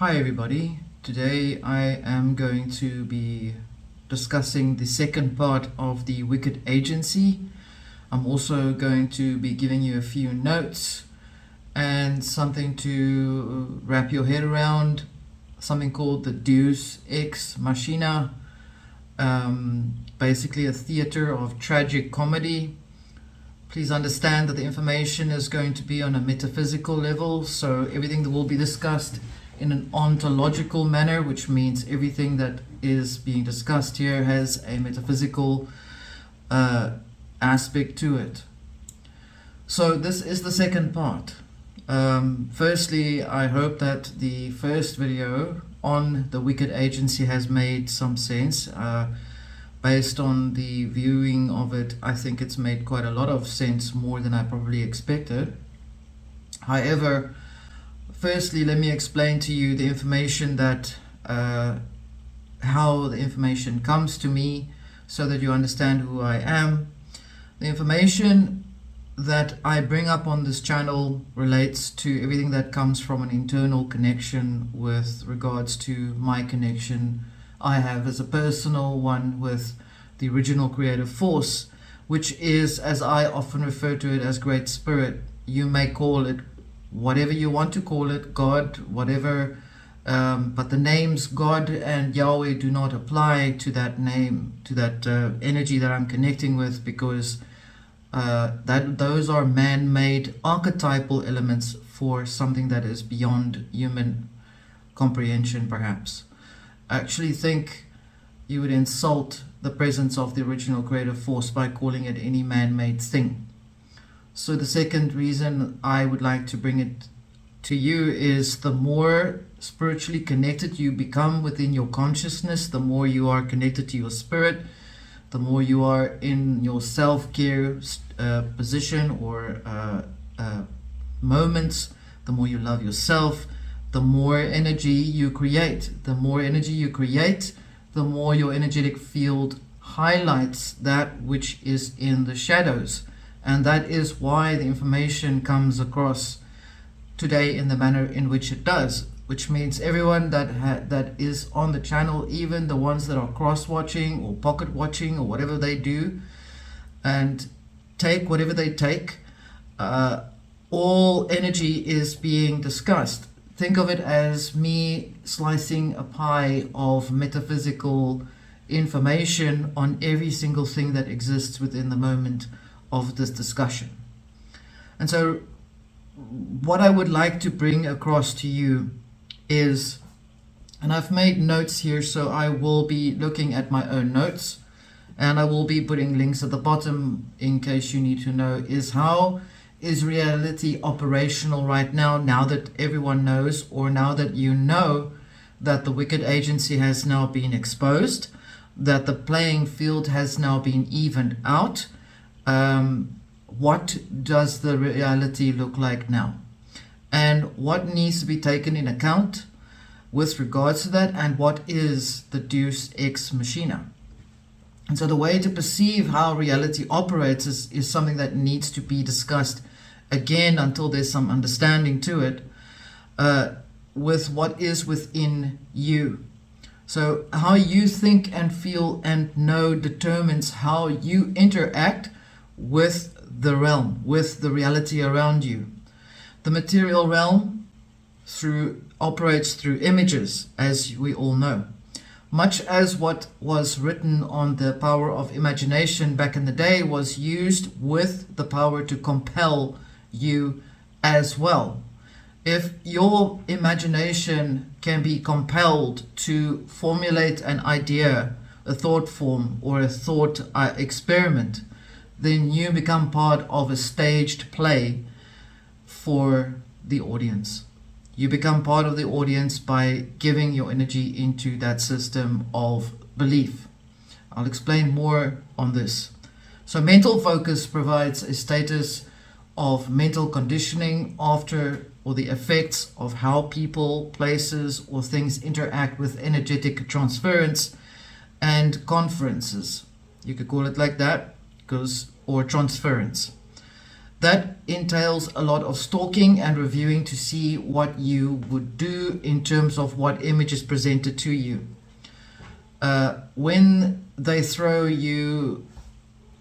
Hi everybody, today I am going to be discussing the second part of the Wicked Agency. I'm also going to be giving you a few notes and something to wrap your head around, something called the Deus Ex Machina, basically a theater of tragic comedy. Please understand that the information is going to be on a metaphysical level, so everything that will be discussed in an ontological manner, which means everything that is being discussed here has a metaphysical aspect to it. So this is the second part. Firstly, I hope that the first video on the Wicked Agency has made some sense. Based on the viewing of it, I think it's made quite a lot of sense, more than I probably expected. However, firstly, let me explain to you the information that how the information comes to me, so that you understand who I am. The information that I bring up on this channel relates to everything that comes from an internal connection with regards to my connection I have as a personal one with the original creative force, which is, as I often refer to it, as Great Spirit. You may call it whatever you want to call it, God, whatever, but the names God and Yahweh do not apply to that name, to that energy that I'm connecting with, because those are man-made archetypal elements for something that is beyond human comprehension, perhaps. I actually think you would insult the presence of the original creative force by calling it any man-made thing. So the second reason I would like to bring it to you is, the more spiritually connected you become within your consciousness, the more you are connected to your spirit, the more you are in your self-care position or moments, the more you love yourself, the more energy you create. The more energy you create, the more your energetic field highlights that which is in the shadows. And that is why the information comes across today in the manner in which it does, which means everyone that is on the channel, even the ones that are cross-watching or pocket-watching or whatever they do, and take whatever they take, all energy is being discussed. Think of it as me slicing a pie of metaphysical information on every single thing that exists within the moment of this discussion. And so what I would like to bring across to you is, and I've made notes here, so I will be looking at my own notes, and I will be putting links at the bottom in case you need to know, is how is reality operational right now that everyone knows, or now that you know that the Wicked Agency has now been exposed, that the playing field has now been evened out. What does the reality look like now? And what needs to be taken in account with regards to that, and what is the Deus Ex Machina? And so the way to perceive how reality operates is something that needs to be discussed again until there's some understanding to it, with what is within you. So how you think and feel and know determines how you interact with the realm, with the reality around you. The material realm operates through images, as we all know. Much as what was written on the power of imagination back in the day was used with the power to compel you as well. If your imagination can be compelled to formulate an idea, a thought form, or a thought experiment, then you become part of a staged play for the audience. You become part of the audience by giving your energy into that system of belief. I'll explain more on this. So mental focus provides a status of mental conditioning after, or the effects of how people, places, or things interact with energetic transference and conferences. You could call it like that, or transference. that entails a lot of stalking and reviewing to see what you would do in terms of what image is presented to you. When they throw you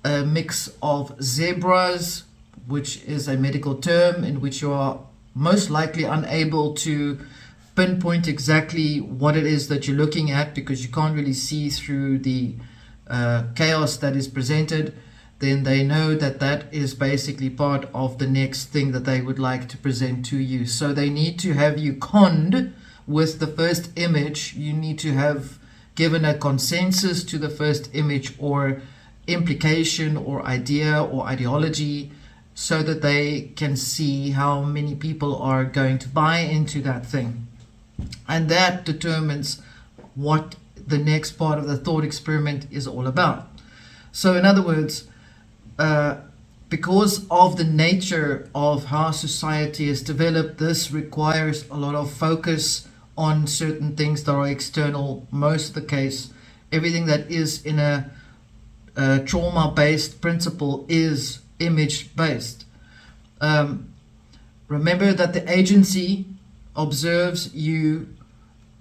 a mix of zebras, which is a medical term in which you are most likely unable to pinpoint exactly what it is that you're looking at because you can't really see through the chaos that is presented, then they know that that is basically part of the next thing that they would like to present to you. So they need to have you conned with the first image. You need to have given a consensus to the first image or implication or idea or ideology, so that they can see how many people are going to buy into that thing. And that determines what the next part of the thought experiment is all about. So in other words, because of the nature of how society is developed, this requires a lot of focus on certain things that are external. Most of the case, everything that is in a trauma-based principle is image-based. Remember that the agency observes you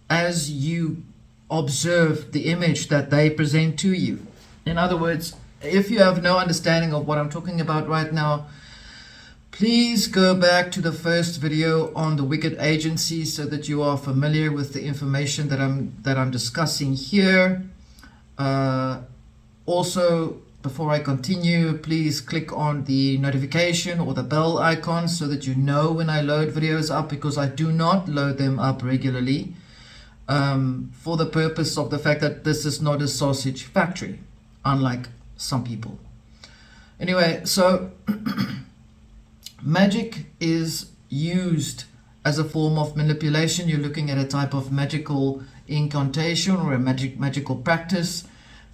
as you observe the image that they present to you. In other words, if you have no understanding of what I'm talking about right now, please go back to the first video on the wicked agency so that you are familiar with the information that I'm discussing here. Also, before I continue, please click on the notification or the bell icon so that you know when I load videos up, because I do not load them up regularly for the purpose of the fact that this is not a sausage factory, unlike some people. Anyway, so magic is used as a form of manipulation. You're looking at a type of magical incantation or a magical practice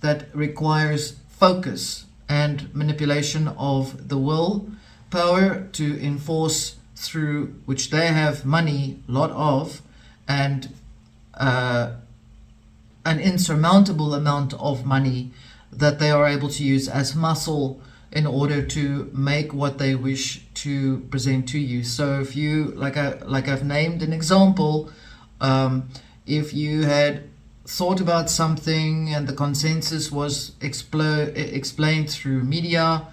that requires focus and manipulation of the will power to enforce, through which they have money, lot of, and an insurmountable amount of money that they are able to use as muscle in order to make what they wish to present to you. So if you, like I've named an example, if you had thought about something and the consensus was explained through media,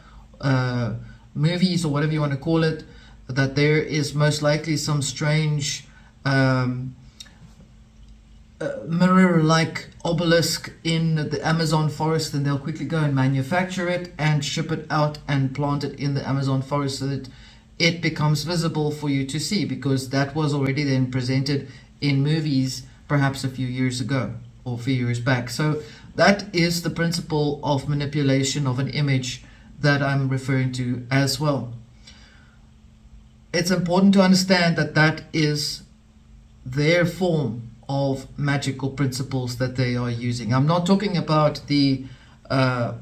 movies, or whatever you want to call it, that there is most likely some strange mirror-like obelisk in the Amazon forest, and they'll quickly go and manufacture it and ship it out and plant it in the Amazon forest so that it becomes visible for you to see, because that was already then presented in movies perhaps a few years ago or a few years back. So that is the principle of manipulation of an image that I'm referring to as well. It's important to understand that that is their form of magical principles that they are using. I'm not talking about the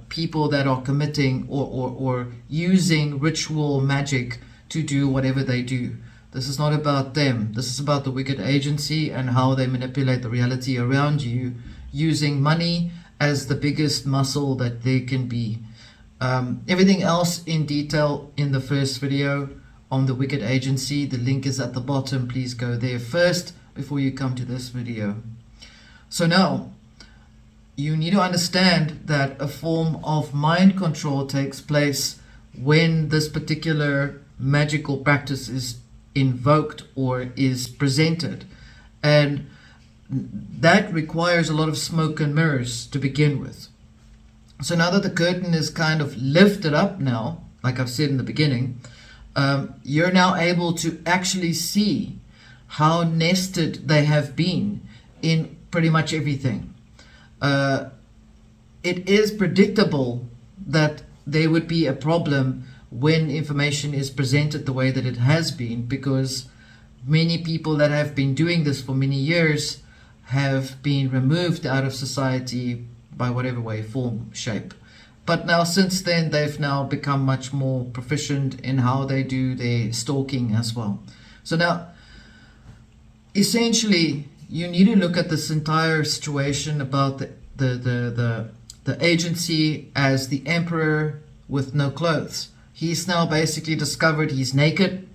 people that are committing or using ritual magic to do whatever they do. This is not about them. This is about the wicked agency and how they manipulate the reality around you, using money as the biggest muscle that they can be. Everything else in detail in the first video on the wicked agency. The link is at the bottom. Please go there first before you come to this video. So now, you need to understand that a form of mind control takes place when this particular magical practice is invoked or is presented, and that requires a lot of smoke and mirrors to begin with. So now that the curtain is kind of lifted up now, like I've said in the beginning, you're now able to actually see how nested they have been in pretty much everything. It is predictable that there would be a problem when information is presented the way that it has been, because many people that have been doing this for many years have been removed out of society by whatever way, form, shape. But now since then, they've now become much more proficient in how they do their stalking as well. So now, essentially, you need to look at this entire situation about the agency as the emperor with no clothes. He's now basically discovered he's naked.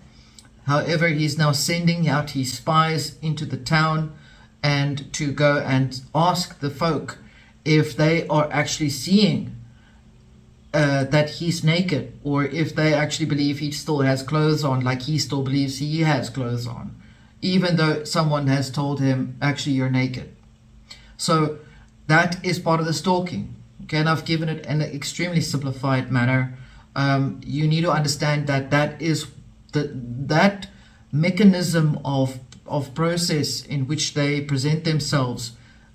However, he's now sending out his spies into the town and to go and ask the folk if they are actually seeing that he's naked, or if they actually believe he still has clothes on, like he still believes he has clothes on, even though someone has told him, actually, you're naked. So that is part of the stalking. Okay, and I've given it in an extremely simplified manner. You need to understand that that is that mechanism of process in which they present themselves,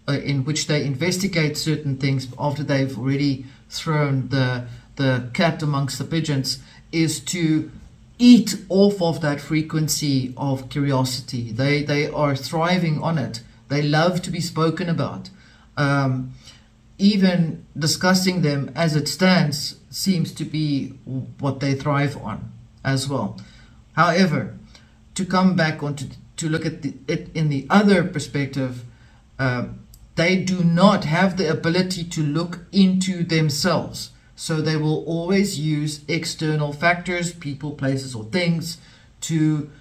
in which they investigate certain things after they've already thrown the cat amongst the pigeons, is to eat off of that frequency of curiosity. They are thriving on it. They love to be spoken about. Even discussing them as it stands seems to be what they thrive on as well. However, to come back on to look at it in the other perspective, they do not have the ability to look into themselves. So they will always use external factors, people, places, or things, to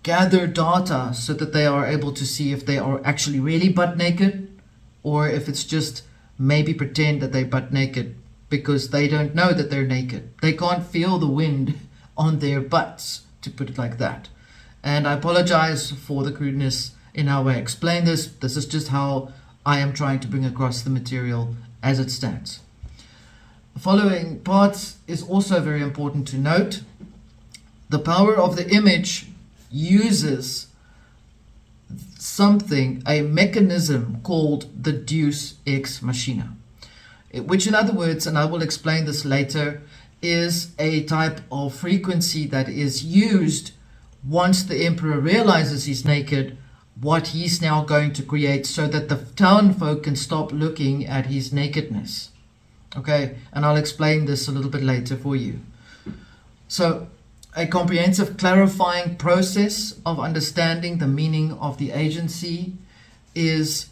gather data so that they are able to see if they are actually really butt naked, or if it's just maybe pretend that they're butt naked because they don't know that they're naked. They can't feel the wind on their butts, to put it like that. And I apologize for the crudeness in how I explain this. This is just how I am trying to bring across the material as it stands. The following parts is also very important to note. The power of the image uses something, a mechanism called the Deus Ex Machina, which, in other words, and I will explain this later, is a type of frequency that is used once the emperor realizes he's naked, what he's now going to create, so that the town folk can stop looking at his nakedness. Okay, and I'll explain this a little bit later for you. So, a comprehensive clarifying process of understanding the meaning of the agency is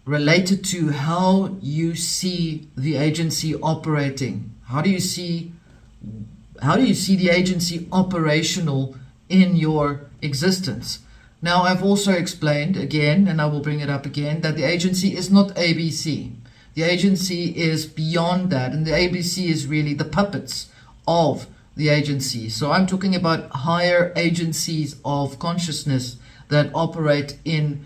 related to how you see the agency operating. How do you see the agency operational in your existence? Now, I've also explained again, and I will bring it up again, that the agency is not ABC. The agency is beyond that, and the ABC is really the puppets of the agency. So I'm talking about higher agencies of consciousness that operate in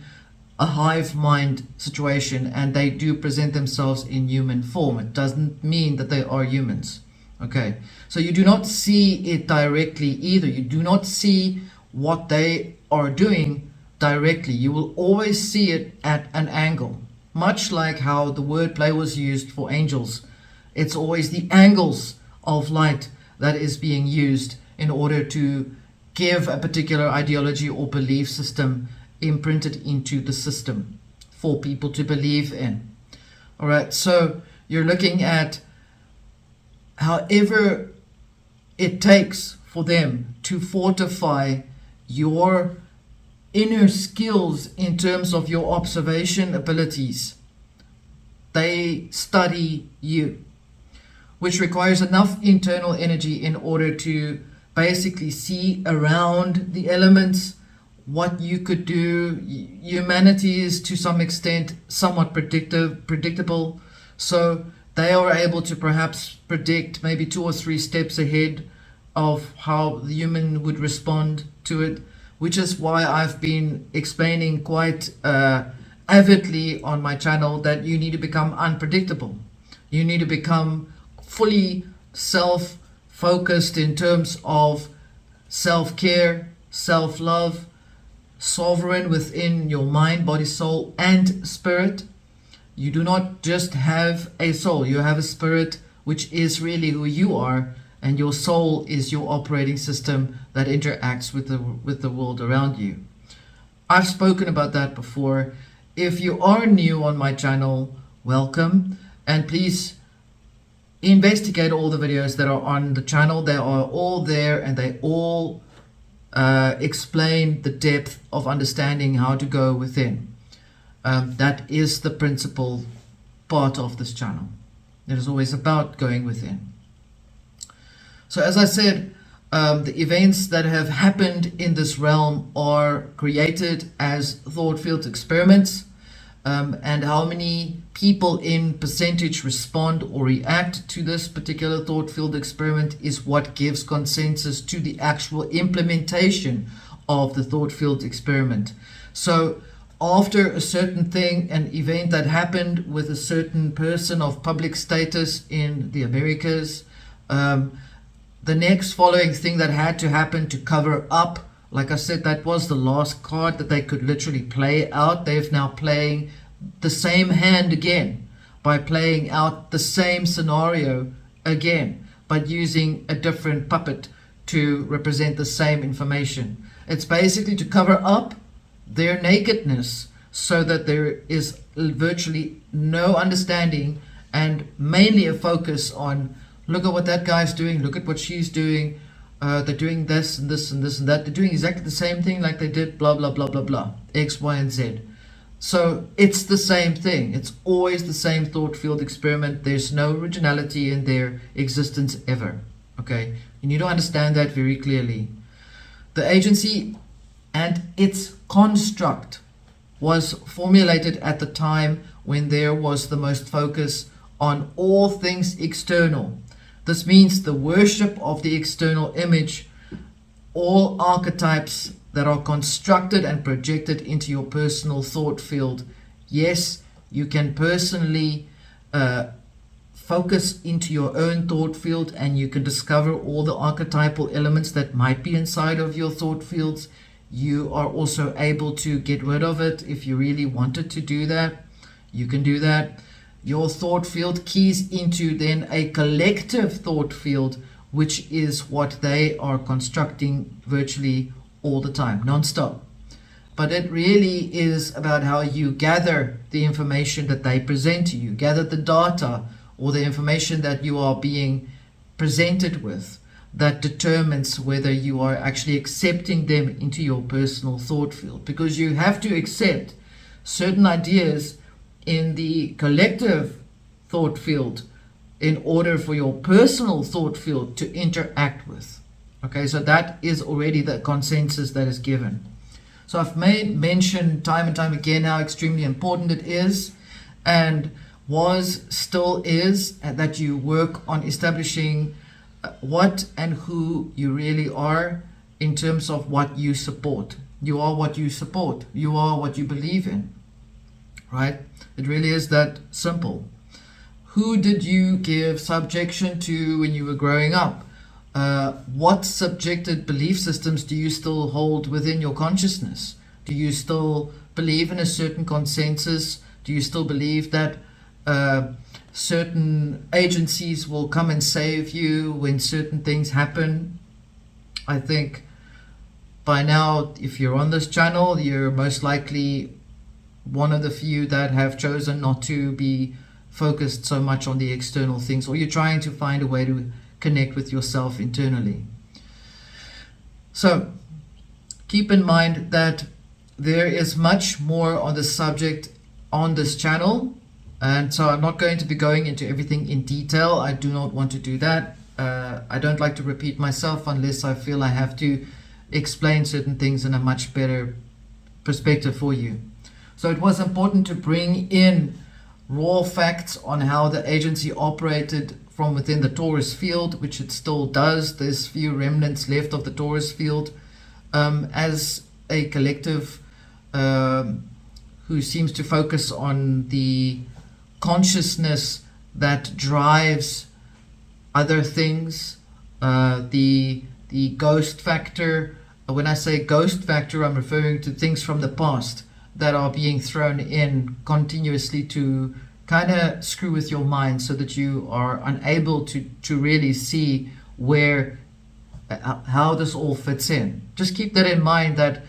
a hive mind situation, and they do present themselves in human form. It doesn't mean that they are humans. Okay, so you do not see it directly either. You do not see what they are doing directly. You will always see it at an angle, much like how the wordplay was used for angels. It's always the angles of light that is being used in order to give a particular ideology or belief system imprinted into the system for people to believe in. All right, so you're looking at however it takes for them to fortify your inner skills in terms of your observation abilities. They study you, which requires enough internal energy in order to basically see around the elements, what you could do. Humanity is to some extent somewhat predictable, so they are able to perhaps predict maybe 2 or 3 steps ahead of how the human would respond to it, which is why I've been explaining quite avidly on my channel that you need to become unpredictable. You need to become fully self-focused in terms of self-care, self-love, sovereign within your mind, body, soul, and spirit. You do not just have a soul, you have a spirit which is really who you are, and your soul is your operating system that interacts with the world around you. I've spoken about that before. If you are new on my channel, welcome, and please investigate all the videos that are on the channel. They are all there, and they all explain the depth of understanding how to go within. That is the principal part of this channel. It is always about going within. So as I said, the events that have happened in this realm are created as thought field experiments, and how many people in percentage respond or react to this particular thought field experiment is what gives consensus to the actual implementation of the thought field experiment. So after a certain thing, an event that happened with a certain person of public status in the Americas, the next following thing that had to happen to cover up, like I said, that was the last card that they could literally play out. They're now playing the same hand again by playing out the same scenario again, but using a different puppet to represent the same information. It's basically to cover up their nakedness so that there is virtually no understanding and mainly a focus on, look at what that guy's doing, look at what she's doing, they're doing this and this and this and that, they're doing exactly the same thing like they did blah blah blah blah blah, X, Y, and Z. So it's the same thing. It's always the same thought field experiment. There's no originality in their existence ever. Okay, you need to understand that very clearly. The agency and its construct was formulated at the time when there was the most focus on all things external. This means the worship of the external image, all archetypes that are constructed and projected into your personal thought field. Yes, you can personally focus into your own thought field, and you can discover all the archetypal elements that might be inside of your thought fields. You are also able to get rid of it if you really wanted to do that. You can do that. Your thought field keys into then a collective thought field, which is what they are constructing virtually all the time, non-stop. But it really is about how you gather the information that they present to you, gather the data or the information that you are being presented with, that determines whether you are actually accepting them into your personal thought field. Because you have to accept certain ideas in the collective thought field in order for your personal thought field to interact with. Okay, so that is already the consensus that is given. So I've made mention time and time again how extremely important it is, and still is, that you work on establishing what and who you really are in terms of what you support. You are what you support. You are what you believe in. Right? It really is that simple. Who did you give subjection to when you were growing up? What subjected belief systems do you still hold within your consciousness? Do you still believe in a certain consensus? Do you still believe that certain agencies will come and save you when certain things happen? I think by now, if you're on this channel, you're most likely one of the few that have chosen not to be focused so much on the external things, or you're trying to find a way to connect with yourself internally. So keep in mind that there is much more on the subject on this channel, and so I'm not going to be going into everything in detail. I do not want to do that. I don't like to repeat myself unless I feel I have to explain certain things in a much better perspective for you. So it was important to bring in raw facts on how the agency operated from within the torus field, which it still does. There's few remnants left of the torus field, as a collective who seems to focus on the consciousness that drives other things, the ghost factor. When I say ghost factor, I'm referring to things from the past that are being thrown in continuously to kind of screw with your mind so that you are unable to really see how this all fits in. Just keep that in mind, that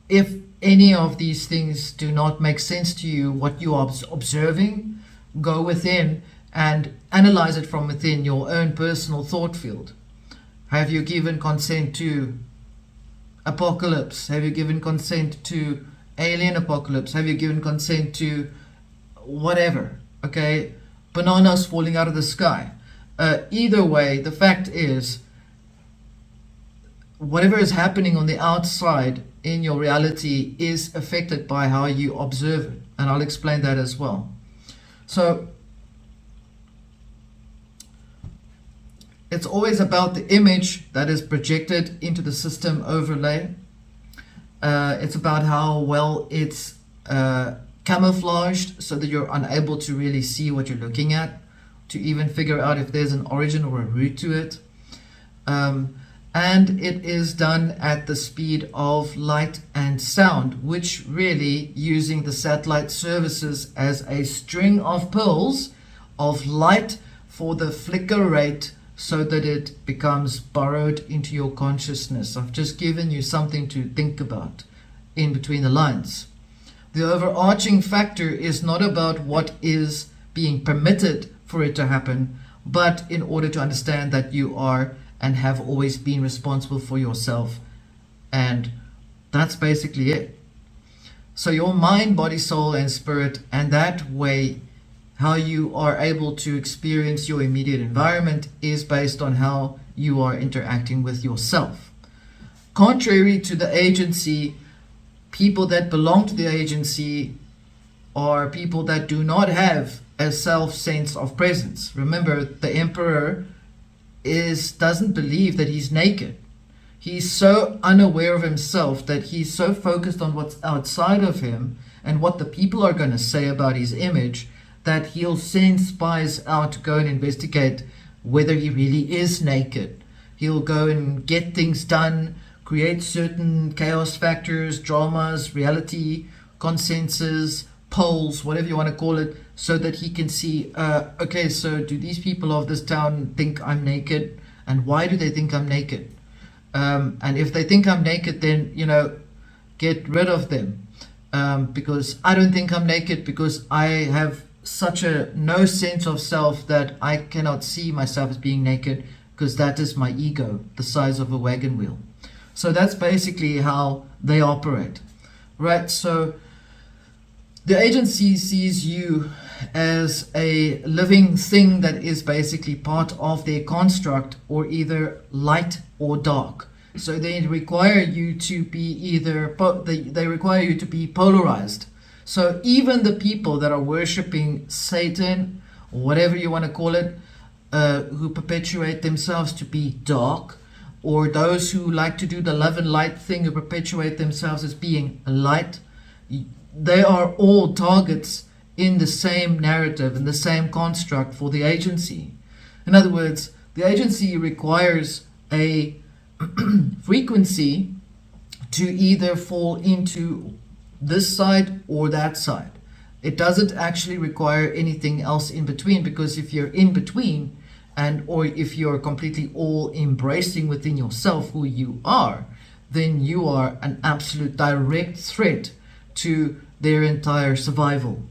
if any of these things do not make sense to you, what you are observing, go within and analyze it from within your own personal thought field. Have you given consent to apocalypse? Have you given consent to alien apocalypse? Have you given consent to whatever? Okay, bananas falling out of the sky. Either way, the fact is, whatever is happening on the outside in your reality is affected by how you observe it. And I'll explain that as well. So it's always about the image that is projected into the system overlay. It's about how well it's camouflaged so that you're unable to really see what you're looking at, to even figure out if there's an origin or a root to it. And it is done at the speed of light and sound, which really, using the satellite services as a string of pearls of light for the flicker rate so that it becomes burrowed into your consciousness. I've just given you something to think about in between the lines. The overarching factor is not about what is being permitted for it to happen, but in order to understand that you are and have always been responsible for yourself. And that's basically it. So your mind, body, soul, and spirit, and that way how you are able to experience your immediate environment is based on how you are interacting with yourself. Contrary to the agency, people that belong to the agency are people that do not have a self sense of presence. Remember, the emperor doesn't believe that he's naked. He's so unaware of himself that he's so focused on what's outside of him and what the people are going to say about his image that he'll send spies out to go and investigate whether he really is naked. He'll go and get things done, create certain chaos factors, dramas, reality, consensus, polls, whatever you want to call it, so that he can see, okay, so do these people of this town think I'm naked? And why do they think I'm naked? And if they think I'm naked, then, get rid of them. Because I don't think I'm naked, because I have such a no sense of self that I cannot see myself as being naked, because that is my ego, the size of a wagon wheel. So that's basically how they operate, right? So the agency sees you as a living thing that is basically part of their construct, or either light or dark. So they require you to be they require you to be polarized. So even the people that are worshiping Satan, or whatever you want to call it, who perpetuate themselves to be dark, or those who like to do the love and light thing, who perpetuate themselves as being light, they are all targets in the same narrative, in the same construct for the agency. In other words, the agency requires a frequency to either fall into this side or that side. It doesn't actually require anything else in between, because if you're in between, or if you're completely all embracing within yourself who you are, then you are an absolute direct threat to their entire survival.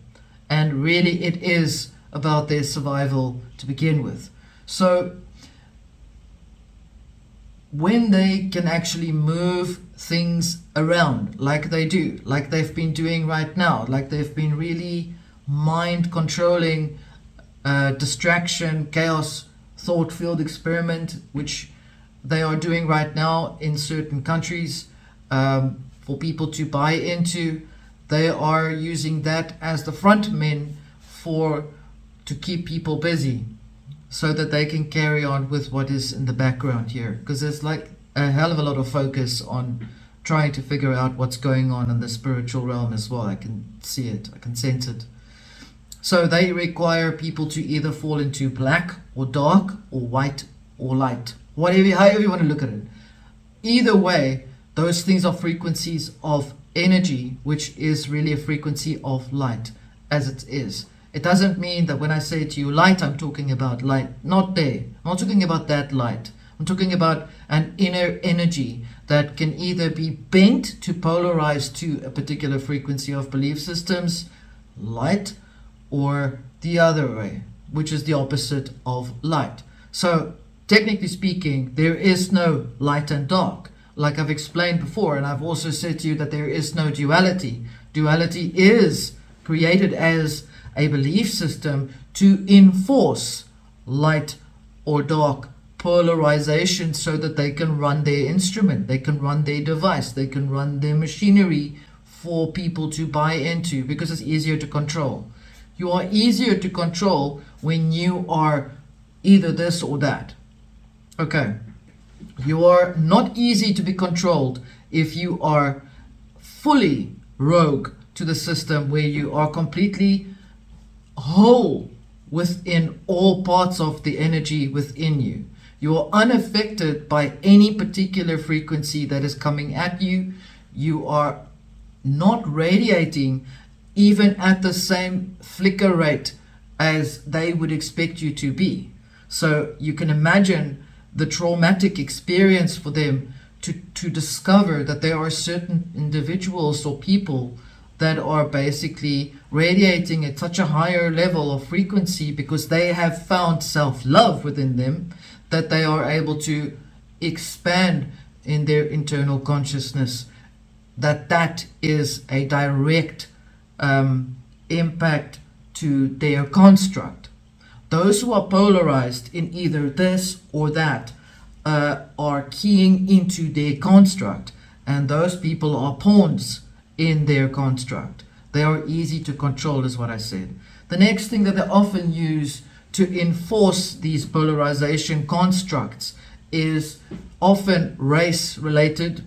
And really it is about their survival to begin with. So when they can actually move things around like they do, like they've been doing right now, like they've been really mind controlling, distraction, chaos, thought field experiment, which they are doing right now in certain countries for people to buy into. They are using that as the front men to keep people busy, so that they can carry on with what is in the background here, because there's like a hell of a lot of focus on trying to figure out what's going on in the spiritual realm as well. I can see it, I can sense it. So they require people to either fall into black or dark or white or light, however you want to look at it. Either way, those things are frequencies of energy, which is really a frequency of light as it is. It doesn't mean that when I say to you light, I'm talking about light. Not there. I'm not talking about that light. I'm talking about an inner energy that can either be bent to polarize to a particular frequency of belief systems, light, or the other way, which is the opposite of light. So technically speaking, there is no light and dark. Like I've explained before, and I've also said to you that there is no duality. Duality is created as a belief system to enforce light or dark polarization so that they can run their instrument, they can run their device, they can run their machinery for people to buy into, because it's easier to control. You are easier to control when you are either this or that. Okay. You are not easy to be controlled if you are fully rogue to the system, where you are completely whole within all parts of the energy within you. You are unaffected by any particular frequency that is coming at you. You are not radiating even at the same flicker rate as they would expect you to be. So you can imagine the traumatic experience for them to discover that there are certain individuals or people that are basically radiating at such a higher level of frequency because they have found self-love within them, that they are able to expand in their internal consciousness, that is a direct impact to their construct. Those who are polarized in either this or that are keying into their construct, and those people are pawns in their construct. They are easy to control, is what I said. The next thing that they often use to enforce these polarization constructs is often race related,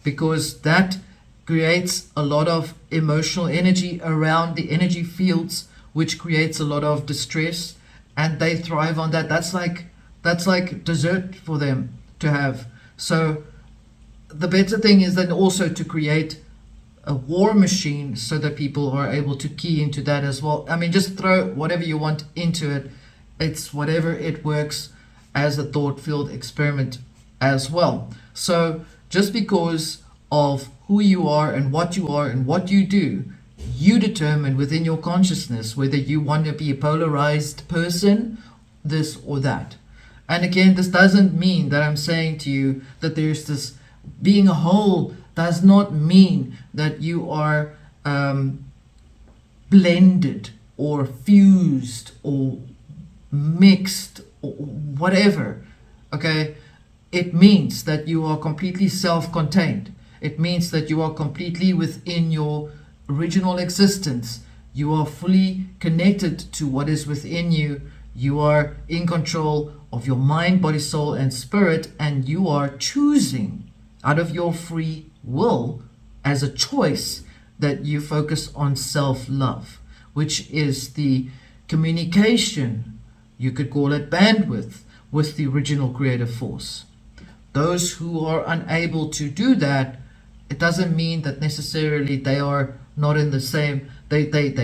because that creates a lot of emotional energy around the energy fields, which creates a lot of distress, and they thrive on that. That's like dessert for them to have. So the better thing is then also to create a war machine so that people are able to key into that as well. I mean, just throw whatever you want into it. It's whatever it works as a thought field experiment as well. So just because of who you are and what you do, you determine within your consciousness whether you want to be a polarized person, this or that. And again, this doesn't mean that I'm saying to you that there's this being a whole does not mean that you are blended or fused or mixed or whatever. Okay, it means that you are completely self-contained. It means that you are completely within your original existence. You are fully connected to what is within you. You are in control of your mind, body, soul, and spirit, and you are choosing out of your free will as a choice that you focus on self-love, which is the communication, you could call it bandwidth, with the original creative force. Those who are unable to do that, it doesn't mean that necessarily they are not in the same,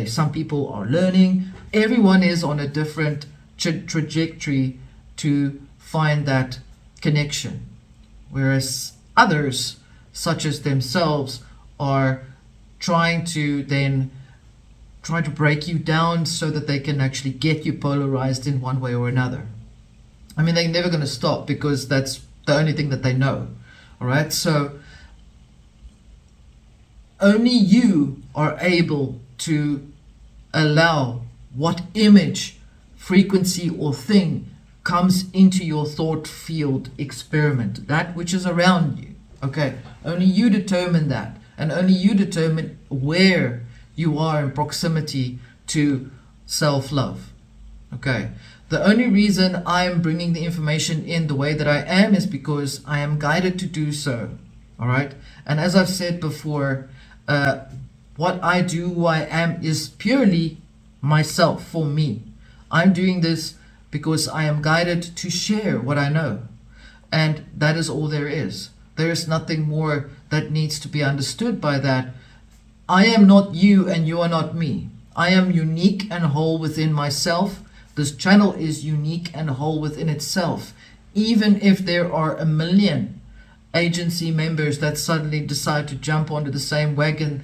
some people are learning. Everyone is on a different trajectory to find that connection, whereas others, such as themselves, are trying to break you down so that they can actually get you polarized in one way or another. I mean, they're never going to stop because that's the only thing that they know. All right, so only you are able to allow what image, frequency, or thing comes into your thought field experiment, that which is around you. Okay, only you determine that, and only you determine where you are in proximity to self-love. Okay, the only reason I am bringing the information in the way that I am is because I am guided to do so. All right, and as I've said before, what I do, who I am, is purely myself, for me. I'm doing this because I am guided to share what I know, and that is all there is. There is nothing more that needs to be understood by that. I am not you and you are not me. I am unique and whole within myself. This channel is unique and whole within itself. Even if there are a million agency members that suddenly decide to jump onto the same wagon,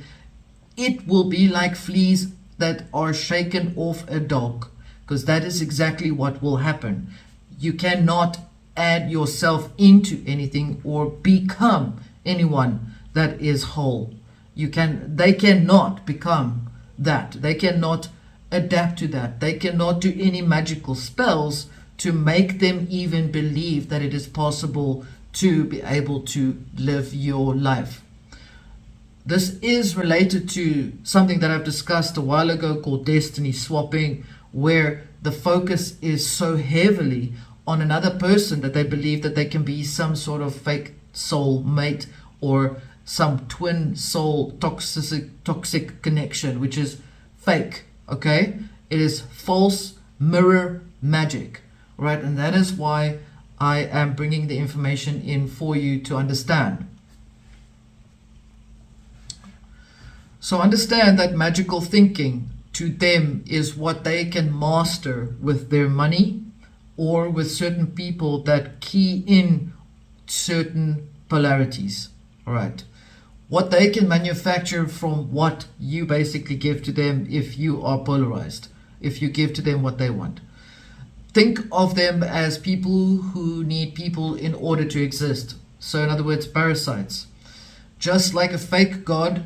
it will be like fleas that are shaken off a dog, because that is exactly what will happen. You cannot add yourself into anything or become anyone that is whole. They cannot become that. They cannot adapt to that. They cannot do any magical spells to make them even believe that it is possible to be able to live your life. This is related to something that I've discussed a while ago called destiny swapping, where the focus is so heavily on another person that they believe that they can be some sort of fake soul mate or some twin soul toxic connection, which is fake. Okay, it is false mirror magic, right? And that is why I am bringing the information in for you to understand. So understand that magical thinking to them is what they can master with their money or with certain people that key in certain polarities. All right. What they can manufacture from what you basically give to them if you are polarized, if you give to them what they want. Think of them as people who need people in order to exist. So in other words, parasites. Just like a fake god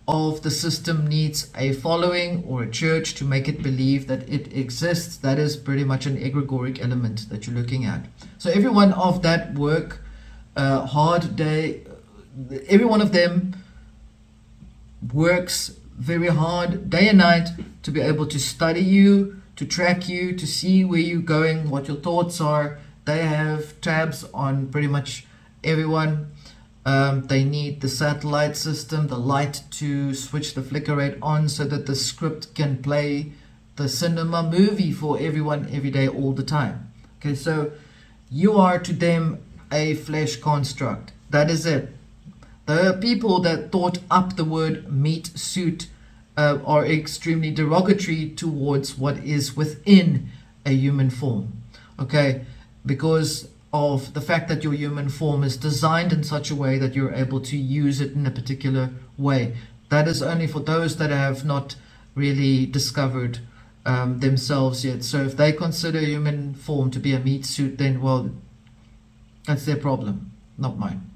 of the system needs a following or a church to make it believe that it exists, that is pretty much an egregoric element that you're looking at. So every one of that work hard day, every one of them works very hard day and night to be able to study you, to track you, to see where you're going, what your thoughts are. They have tabs on pretty much everyone. They need the satellite system, the light to switch the flicker rate on so that the script can play the cinema movie for everyone every day, all the time. Okay, so you are to them a flesh construct. That is it. The people that thought up the word meat suit are extremely derogatory towards what is within a human form. Okay, because of the fact that your human form is designed in such a way that you're able to use it in a particular way. That is only for those that have not really discovered themselves yet. So if they consider human form to be a meat suit, then well, that's their problem, not mine.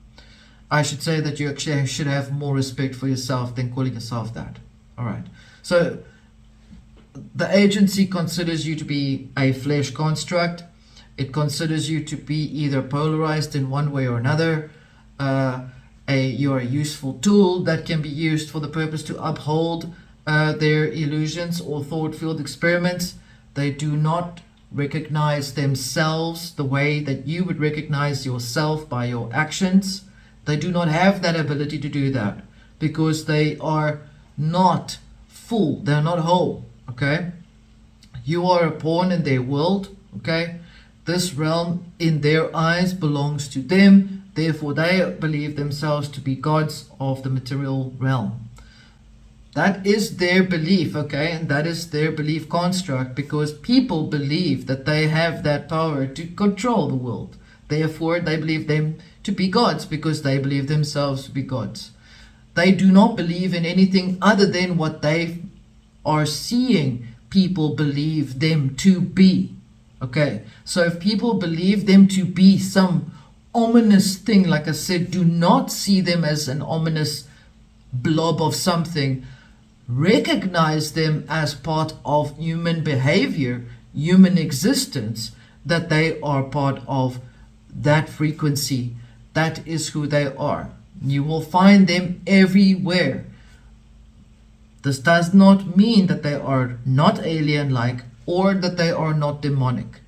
I should say that you actually should have more respect for yourself than calling yourself that. All right. So the agency considers you to be a flesh construct. It considers you to be either polarized in one way or another. You're a useful tool that can be used for the purpose to uphold their illusions or thought field experiments. They do not recognize themselves the way that you would recognize yourself by your actions. They do not have that ability to do that because they are not full. They're not whole. Okay? You are a pawn in their world. Okay? This realm in their eyes belongs to them. Therefore, they believe themselves to be gods of the material realm. That is their belief, okay? And that is their belief construct because people believe that they have that power to control the world. Therefore, they believe them to be gods because they believe themselves to be gods. They do not believe in anything other than what they are seeing people believe them to be. Okay, so if people believe them to be some ominous thing, like I said, do not see them as an ominous blob of something. Recognize them as part of human behavior, human existence, that they are part of that frequency. That is who they are. You will find them everywhere. This does not mean that they are not alien-like or that they are not demonic.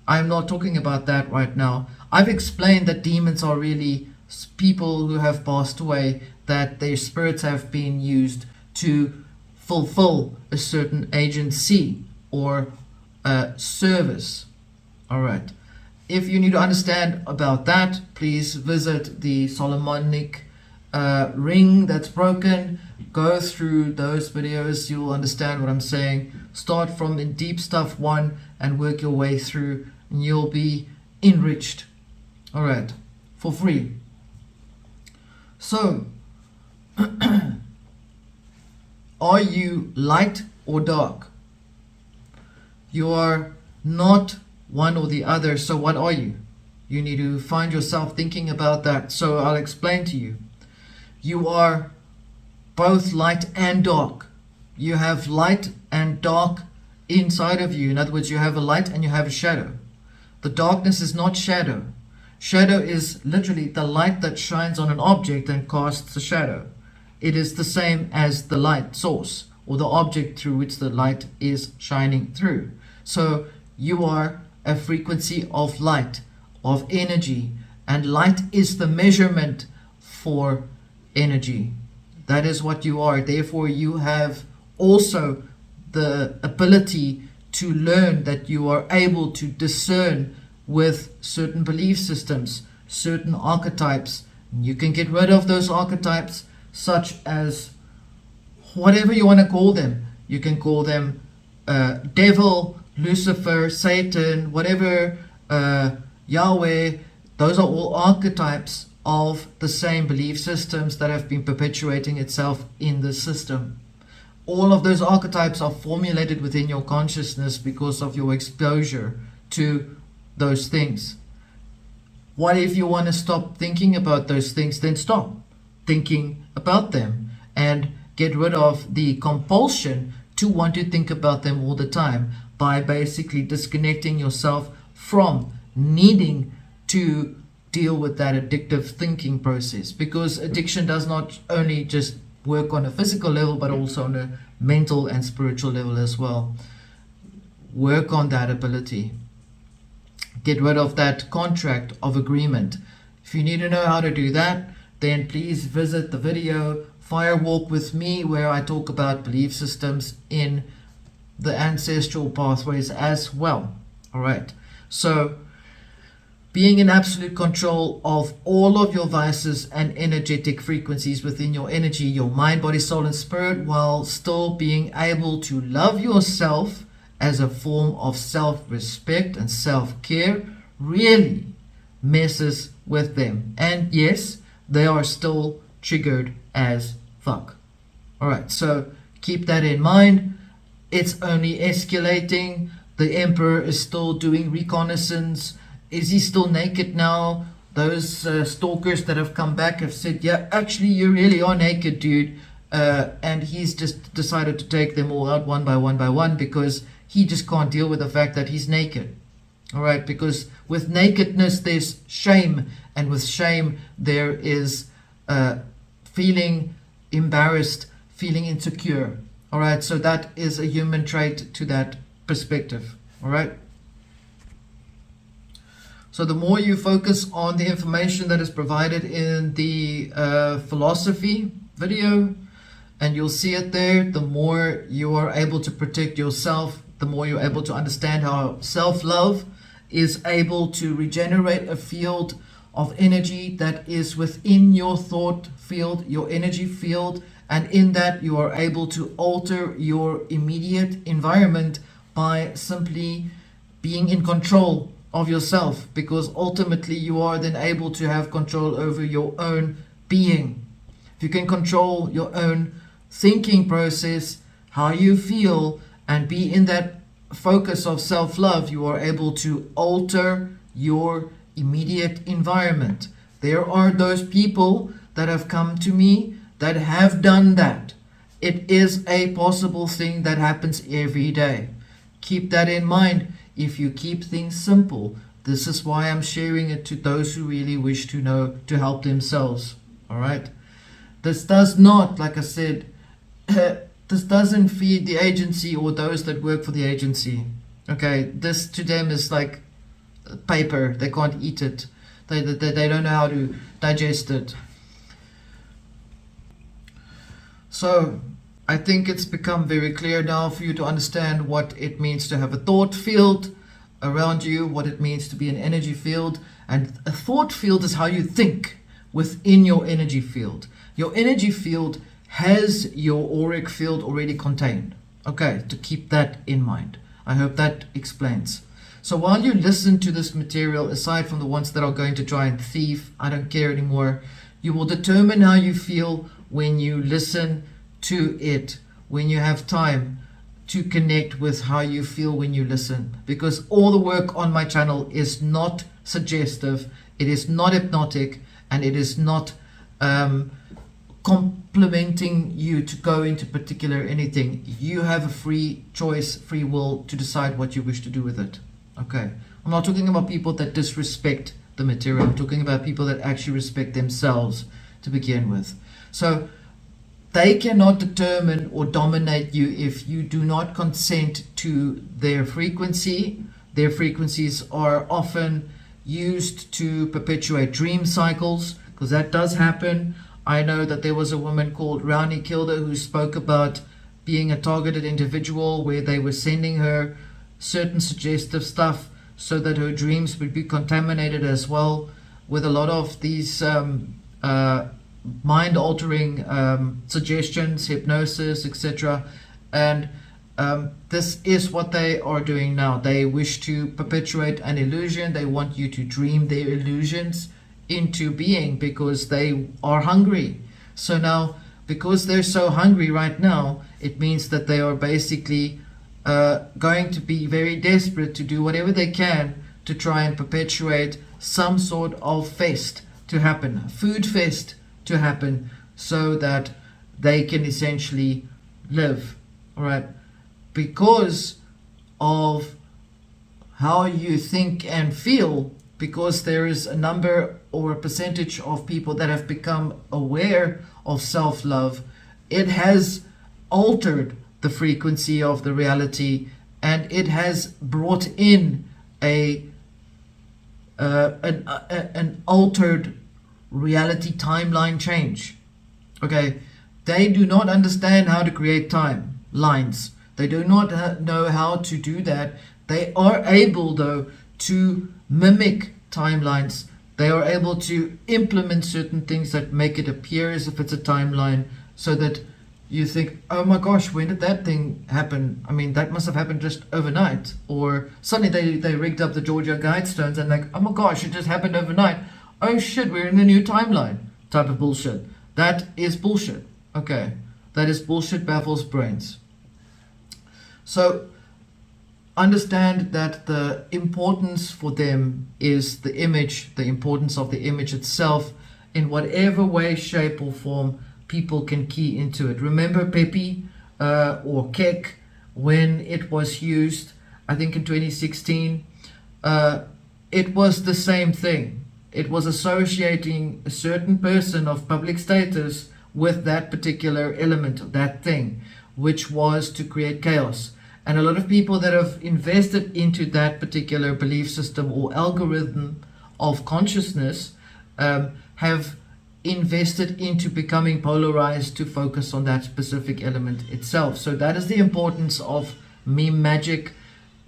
I'm not talking about that right now. I've explained that demons are really people who have passed away, that their spirits have been used to fulfill a certain agency or service. All right. If you need to understand about that, please visit the Solomonic ring that's broken. Go through those videos. You'll understand what I'm saying. Start from the deep stuff 1 and work your way through, and you'll be enriched. All right, for free. So, are you light or dark? You are not one or the other, so what are you? You need to find yourself thinking about that. So I'll explain to you. You are both light and dark. You have light and dark inside of you. In other words, you have a light and you have a shadow. The darkness is not shadow. Shadow is literally the light that shines on an object and casts a shadow. It is the same as the light source, or the object through which the light is shining through. So you are a frequency of light, of energy, and light is the measurement for energy. That is what you are. Therefore, you have also the ability to learn that you are able to discern with certain belief systems, certain archetypes. You can get rid of those archetypes, such as whatever you want to call them. You can call them devil, Lucifer, Satan, whatever, Yahweh. Those are all archetypes of the same belief systems that have been perpetuating itself in the system. All of those archetypes are formulated within your consciousness because of your exposure to those things. What if you want to stop thinking about those things? Then stop thinking about them and get rid of the compulsion to want to think about them all the time by basically disconnecting yourself from needing to deal with that addictive thinking process, because addiction does not only just work on a physical level but also on a mental and spiritual level as well. Work on that ability. Get rid of that contract of agreement. If you need to know how to do that, then please visit the video Firewalk with Me, where I talk about belief systems in the ancestral pathways as well. Alright, so being in absolute control of all of your vices and energetic frequencies within your energy, your mind, body, soul, and spirit, while still being able to love yourself as a form of self-respect and self-care, really messes with them. And yes, they are still triggered as fuck. Alright, so keep that in mind. It's only escalating. The Emperor is still doing reconnaissance. Is he still naked now? Those stalkers that have come back have said, yeah, actually you really are naked, dude. And he's just decided to take them all out one by one because he just can't deal with the fact that he's naked. Alright, because with nakedness there's shame, and with shame there is feeling embarrassed, feeling insecure. Alright, so that is a human trait to that perspective. Alright. So the more you focus on the information that is provided in the philosophy video, and you'll see it there, the more you are able to protect yourself, the more you're able to understand how self-love is able to regenerate a field of energy that is within your thought field, your energy field, and in that you are able to alter your immediate environment by simply being in control of yourself, because ultimately you are then able to have control over your own being. If you can control your own thinking process, how you feel, and be in that focus of self-love, you are able to alter your immediate environment. There are those people that have come to me that have done that. It is a possible thing that happens every day. Keep that in mind. If you keep things simple, this is why I'm sharing it to those who really wish to know, to help themselves. All right. This does not, like I said, this doesn't feed the agency or those that work for the agency. Okay, this to them is like paper. They can't eat it. They don't know how to digest it. So I think it's become very clear now for you to understand what it means to have a thought field around you, what it means to be an energy field. And a thought field is how you think within your energy field. Your energy field has your auric field already contained. Okay, to keep that in mind. I hope that explains. So while you listen to this material, aside from the ones that are going to try and thief, I don't care anymore, you will determine how you feel when you listen to it, when you have time to connect with how you feel when you listen. Because all the work on my channel is not suggestive, it is not hypnotic, and it is not complementing you to go into particular anything. You have a free choice, free will to decide what you wish to do with it. Okay, I'm not talking about people that disrespect the material. I'm talking about people that actually respect themselves to begin with. So they cannot determine or dominate you if you do not consent to their frequency. Their frequencies are often used to perpetuate dream cycles, because that does happen. I know that there was a woman called Rani Kilder who spoke about being a targeted individual, where they were sending her certain suggestive stuff so that her dreams would be contaminated as well with a lot of these mind-altering suggestions, hypnosis, etc. And this is what they are doing now. They wish to perpetuate an illusion. They want you to dream their illusions into being, because they are hungry. So now, because they're so hungry right now, it means that they are basically going to be very desperate to do whatever they can to try and perpetuate some sort of fest to happen, a food fest to happen, so that they can essentially live, all right? Because of how you think and feel, because there is a number or a percentage of people that have become aware of self-love, it has altered the frequency of the reality, and it has brought in an altered reality timeline change. Okay, they do not understand how to create timelines. They do not know how to do that. They are able, though, to mimic timelines. They are able to implement certain things that make it appear as if it's a timeline, so that you think, oh my gosh, when did that thing happen? I mean, that must have happened just overnight. Or suddenly they rigged up the Georgia Guidestones and like, oh my gosh, it just happened overnight. Oh shit, we're in a new timeline type of bullshit. That is bullshit. Okay, that is bullshit, baffles brains. So understand that the importance for them is the image, the importance of the image itself, in whatever way, shape or form people can key into it. Remember Pepe or Kek, when it was used, I think in 2016, it was the same thing. It was associating a certain person of public status with that particular element, that thing, which was to create chaos. And a lot of people that have invested into that particular belief system or algorithm of consciousness have invested into becoming polarized to focus on that specific element itself. So that is the importance of meme magic.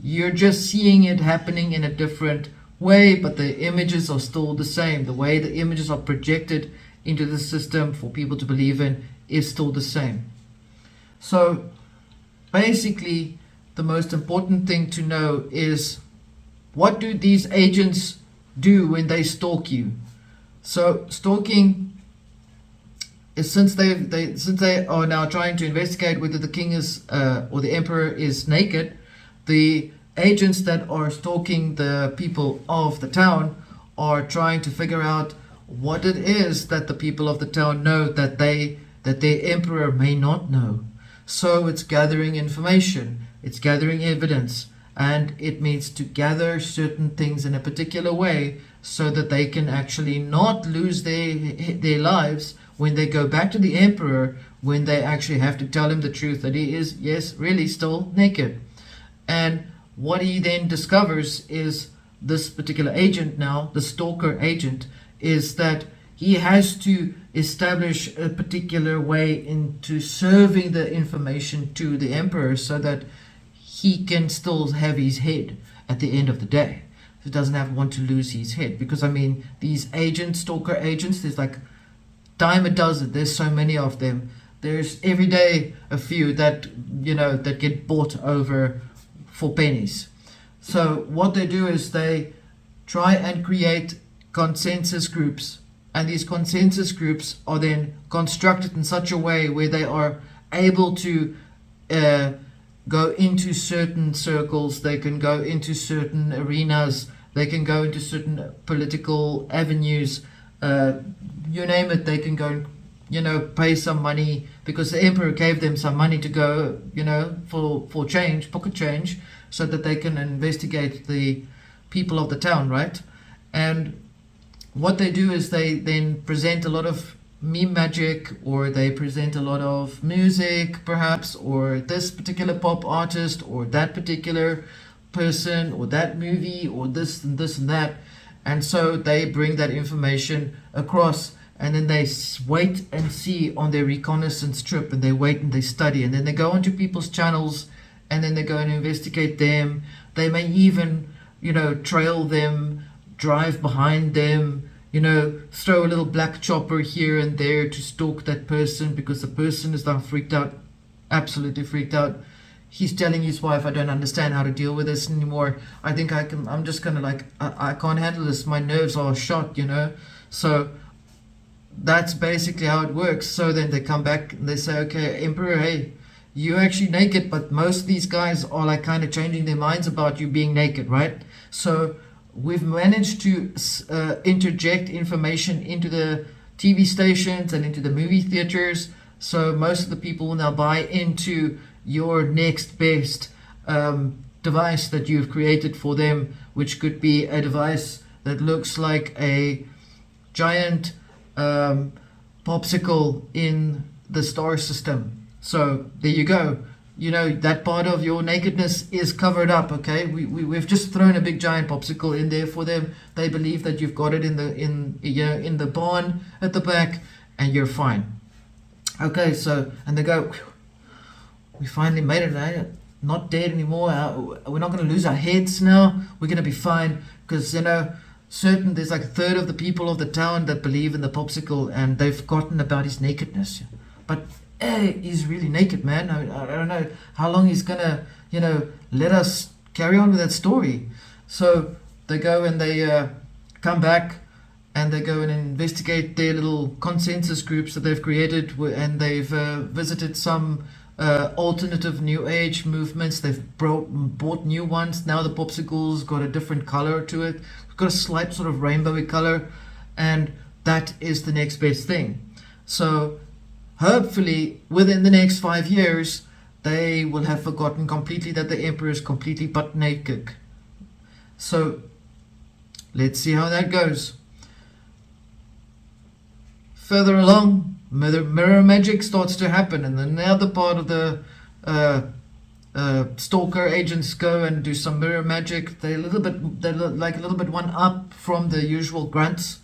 You're just seeing it happening in a different way, but the images are still the same. The way the images are projected into the system for people to believe in is still the same. So basically, the most important thing to know is, what do these agents do when they stalk you? So stalking is, since they are now trying to investigate whether the king is or the emperor is naked, the agents that are stalking the people of the town are trying to figure out what it is that the people of the town know that their emperor may not know. So it's gathering information, it's gathering evidence, and it means to gather certain things in a particular way so that they can actually not lose their lives when they go back to the emperor, when they actually have to tell him the truth that he is, yes, really still naked. And what he then discovers is, this particular agent now, the stalker agent, is that he has to establish a particular way into serving the information to the emperor so that he can still have his head at the end of the day. He doesn't want to lose his head. Because, I mean, these agents, stalker agents, there's like dime a dozen. There's so many of them. There's every day a few that, that get bought over for pennies. So what they do is they try and create consensus groups, and these consensus groups are then constructed in such a way where they are able to go into certain circles, they can go into certain arenas, they can go into certain political avenues, you name it. They can go, pay some money, because the emperor gave them some money to go, for change, pocket change, so that they can investigate the people of the town, right? And what they do is they then present a lot of meme magic, or they present a lot of music perhaps, or this particular pop artist, or that particular person, or that movie, or this and this and that. And so they bring that information across, and then they wait and see on their reconnaissance trip, and they wait and they study, and then they go onto people's channels, and then they go and investigate them. They may even, trail them, drive behind them, throw a little black chopper here and there to stalk that person, because the person is now freaked out, absolutely freaked out. He's telling his wife, I don't understand how to deal with this anymore. I think I'm just gonna I can't handle this. My nerves are shot, So that's basically how it works. So then they come back and they say, okay, Emperor, hey, you're actually naked, but most of these guys are like kind of changing their minds about you being naked, right? So we've managed to interject information into the TV stations and into the movie theaters. So most of the people will now buy into your next best device that you've created for them, which could be a device that looks like a giant popsicle in the star system. So there you go. That part of your nakedness is covered up. Okay, we've just thrown a big giant popsicle in there for them. They believe that you've got it in the barn at the back, and you're fine. Okay, so, and they go, we finally made it, eh? Not dead anymore. We're not going to lose our heads now. We're going to be fine, because there's like a third of the people of the town that believe in the popsicle, and they've forgotten about his nakedness. But he's really naked, man. I don't know how long he's gonna let us carry on with that story. So they go and they come back, and they go and investigate their little consensus groups that they've created, and they've visited some alternative new age movements. They've bought new ones. Now the popsicle's got a different color to it. It's got a slight sort of rainbowy color, and that is the next best thing. So hopefully within the next 5 years, they will have forgotten completely that the Emperor is completely butt naked. So let's see how that goes. Further along, mirror magic starts to happen, and then the other part of the stalker agents go and do some mirror magic. They're like a little bit one up from the usual grunts,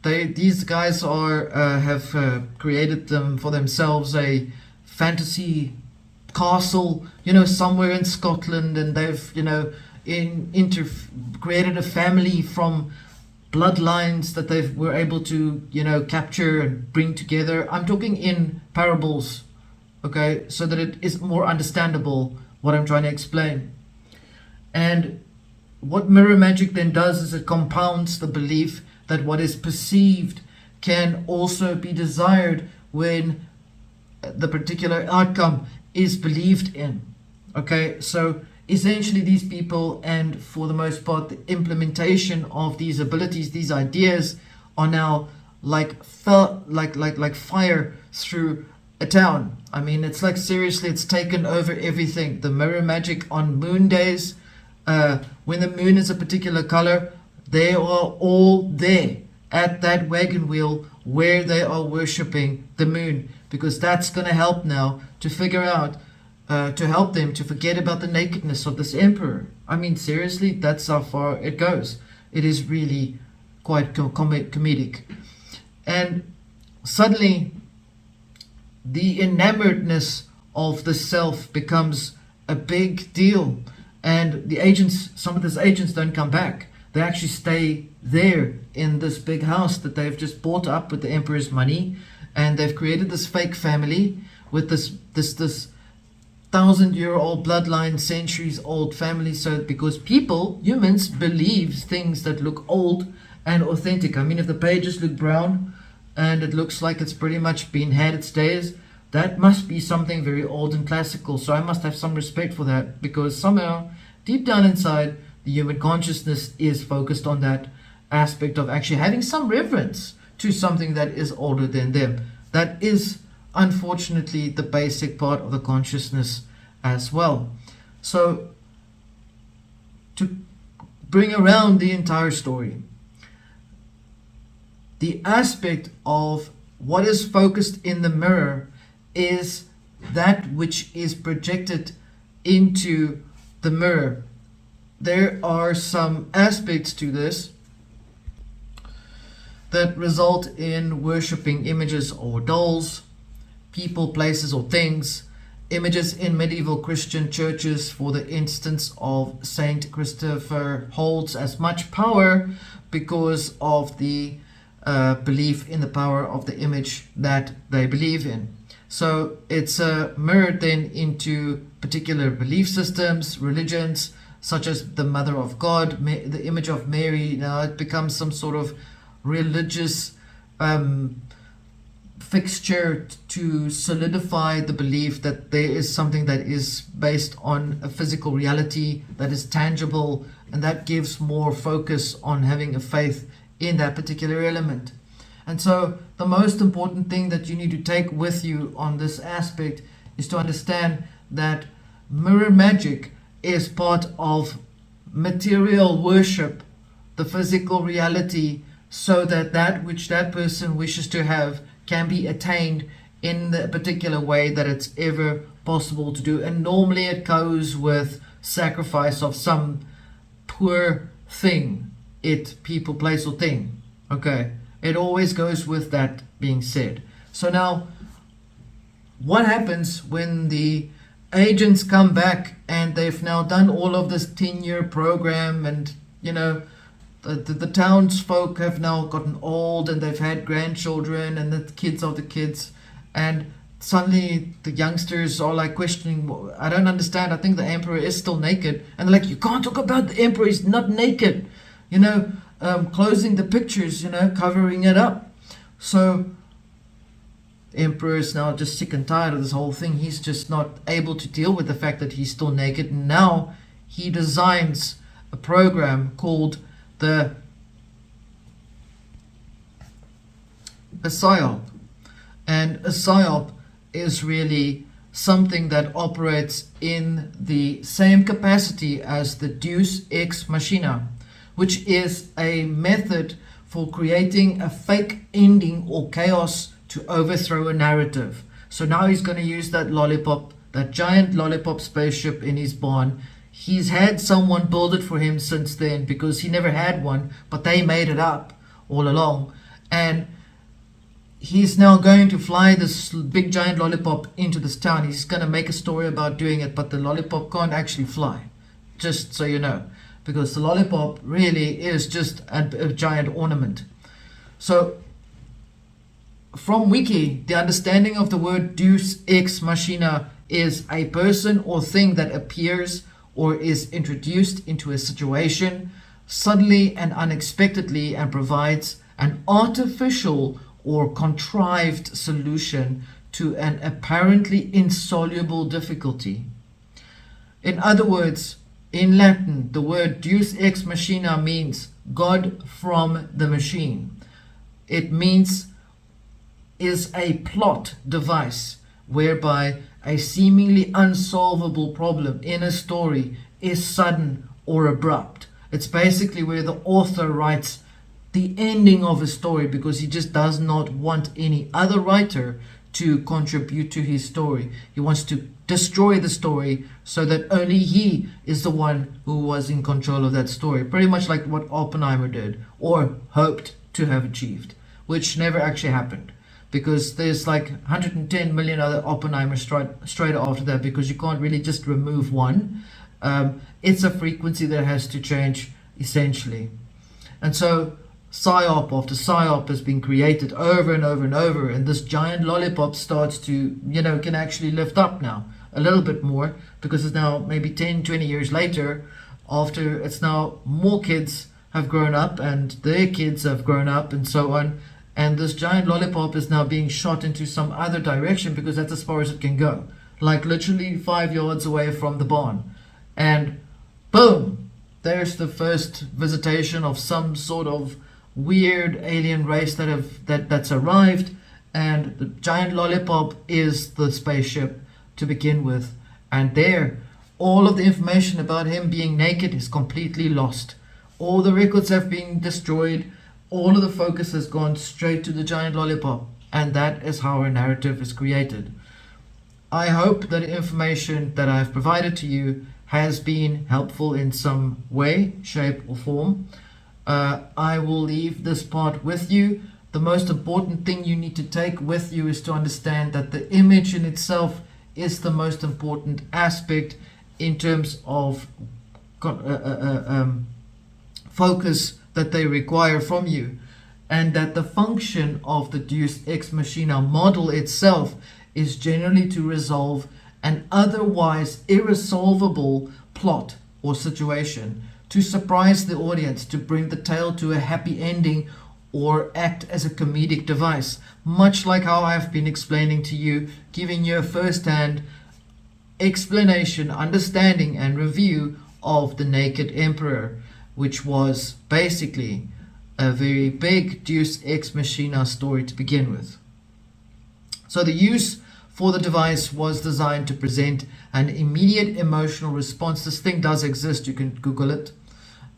These guys have created them for themselves a fantasy castle, somewhere in Scotland, and they've created a family from bloodlines that they were able to capture and bring together. I'm talking in parables, okay, so that it is more understandable what I'm trying to explain. And what mirror magic then does is it compounds the belief that what is perceived can also be desired when the particular outcome is believed in. Okay, so essentially these people, and for the most part the implementation of these abilities, these ideas, are now like fire through a town. I mean, it's like, seriously, it's taken over everything. The mirror magic on moon days, when the moon is a particular color, they are all there at that wagon wheel where they are worshipping the moon, because that's going to help now to figure out, to help them to forget about the nakedness of this emperor. I mean, seriously, that's how far it goes. It is really quite comedic. And suddenly, the enamoredness of the self becomes a big deal. And the agents, some of these agents don't come back. They actually stay there in this big house that they've just bought up with the emperor's money, and they've created this fake family with this 1,000-year-old bloodline, centuries-old family. So because humans believe things that look old and authentic. I mean, if the pages look brown and it looks like it's pretty much had its days, that must be something very old and classical. So I must have some respect for that, because somehow deep down inside, the human consciousness is focused on that aspect of actually having some reverence to something that is older than them. That is unfortunately the basic part of the consciousness as well. So to bring around the entire story. The aspect of what is focused in the mirror is that which is projected into the mirror. There are some aspects to this that result in worshipping images or dolls, people, places, or things. Images in medieval Christian churches, for the instance of Saint Christopher, holds as much power because of the belief in the power of the image that they believe in. So it's mirrored then into particular belief systems, religions, such as the Mother of God, the image of Mary. Now it becomes some sort of religious fixture to solidify the belief that there is something that is based on a physical reality that is tangible, and that gives more focus on having a faith in that particular element. And so the most important thing that you need to take with you on this aspect is to understand that mirror magic is part of material worship, the physical reality, so that that which that person wishes to have can be attained in the particular way that it's ever possible to do. And normally it goes with sacrifice of some poor thing, people, place, or thing. Okay, it always goes with that being said. So now, what happens when the agents come back and they've now done all of this 10-year program, and the townsfolk have now gotten old and they've had grandchildren and the kids of the kids, and suddenly the youngsters are like questioning, I don't understand, I think the emperor is still naked. And they're like, you can't talk about the emperor, he's not naked. Closing the pictures, covering it up. So the emperor is now just sick and tired of this whole thing. He's just not able to deal with the fact that he's still naked. And now he designs a program called a psyop. And a psyop is really something that operates in the same capacity as the Deus Ex Machina, which is a method for creating a fake ending or chaos to overthrow a narrative. So now he's going to use that lollipop, that giant lollipop spaceship in his barn. He's had someone build it for him since then, because he never had one, but they made it up all along. And he's now going to fly this big giant lollipop into this town. He's going to make a story about doing it, but the lollipop can't actually fly, just so you know, because the lollipop really is just a giant ornament. So from Wiki, the understanding of the word Deus Ex Machina is a person or thing that appears or is introduced into a situation suddenly and unexpectedly and provides an artificial or contrived solution to an apparently insoluble difficulty. In other words, in Latin, the word Deus Ex Machina means God from the machine. It means is a plot device whereby a seemingly unsolvable problem in a story is sudden or abrupt. It's basically where the author writes the ending of a story because he just does not want any other writer to contribute to his story. He wants to destroy the story so that only he is the one who was in control of that story. Pretty much like what Oppenheimer did, or hoped to have achieved, which never actually happened. Because there's like 110 million other Oppenheimers straight after that, because you can't really just remove one. It's a frequency that has to change, essentially. And so psyop after psyop has been created over and over and over, and this giant lollipop starts to, can actually lift up now a little bit more, because it's now maybe 10, 20 years later, after it's now more kids have grown up and their kids have grown up and so on. And this giant lollipop is now being shot into some other direction because that's as far as it can go. Like literally 5 yards away from the barn. And boom, there's the first visitation of some sort of weird alien race that's arrived. And the giant lollipop is the spaceship to begin with. And there, all of the information about him being naked is completely lost. All the records have been destroyed. All of the focus has gone straight to the giant lollipop. And that is how a narrative is created. I hope that the information that I've provided to you has been helpful in some way, shape, or form. I will leave this part with you. The most important thing you need to take with you is to understand that the image in itself is the most important aspect in terms of focus that they require from you, and that the function of the Deus Ex Machina model itself is generally to resolve an otherwise irresolvable plot or situation, to surprise the audience, to bring the tale to a happy ending, or act as a comedic device, much like how I've been explaining to you, giving you a first-hand explanation, understanding, and review of The Naked Emperor, which was basically a very big Deus Ex Machina story to begin with. So the use for the device was designed to present an immediate emotional response. This thing does exist, you can Google it.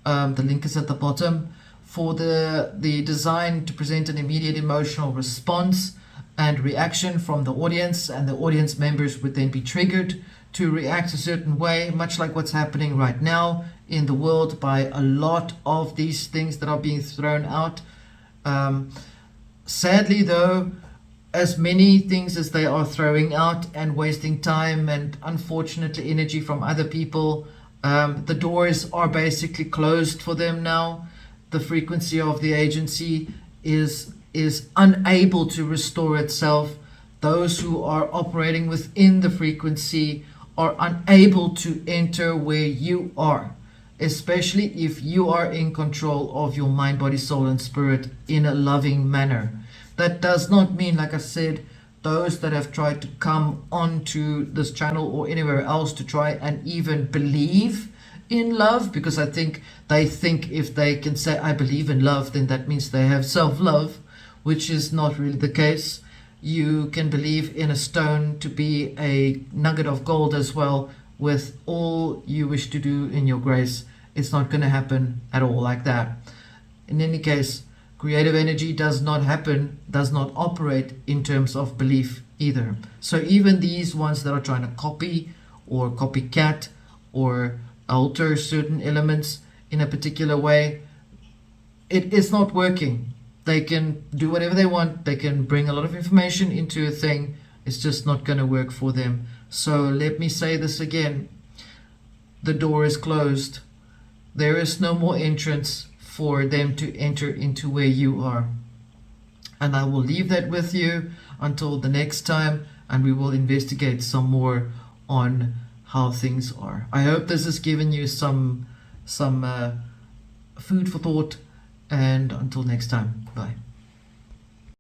The link is at the bottom. For the design to present an immediate emotional response and reaction from the audience, and the audience members would then be triggered to react a certain way, much like what's happening right now in the world by a lot of these things that are being thrown out. Sadly though, as many things as they are throwing out and wasting time and unfortunately energy from other people, the doors are basically closed for them now. The frequency of the agency is unable to restore itself. Those who are operating within the frequency are unable to enter where you are, especially if you are in control of your mind, body, soul, and spirit in a loving manner. That does not mean, like I said, those that have tried to come onto this channel or anywhere else to try and even believe in love, because I think they think if they can say I believe in love, then that means they have self-love, which is not really the case. You can believe in a stone to be a nugget of gold as well, with all you wish to do in your grace. It's not going to happen at all like that. In any case, creative energy does not operate in terms of belief either. So even these ones that are trying to copy or copycat or alter certain elements in a particular way, it is not working. They can do whatever they want. They can bring a lot of information into a thing. It's just not going to work for them. So let me say this again. The door is closed. There is no more entrance for them to enter into where you are. And I will leave that with you until the next time, and we will investigate some more on how things are. I hope this has given you some food for thought, and until next time, bye.